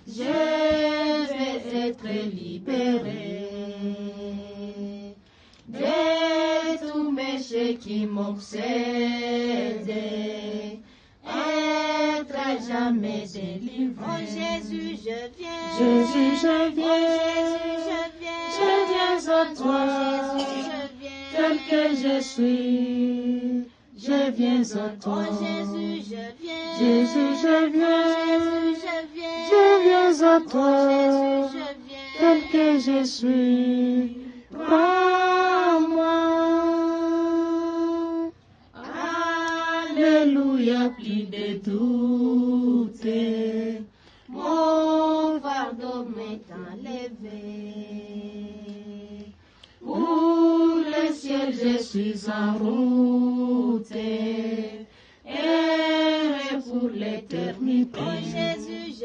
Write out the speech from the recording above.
je vais être libéré de tous mes péchés qui m'obsédaient, être à jamais délivré. Oh Jésus, je viens. Jésus, je viens. Oh Jésus, je viens. Je viens à toi. Oh Jésus, je viens. Tel que je suis, je viens à toi. Oh Jésus, je viens. Jésus, je viens. Jésus, je viens. Je viens à toi. Oh Jésus, je viens. Tel que je suis, prends-moi. Alléluia, plus de doute. Mon fardeau m'est enlevé. Pour le ciel, je suis en route. Et pour l'éternité. Oh Jésus,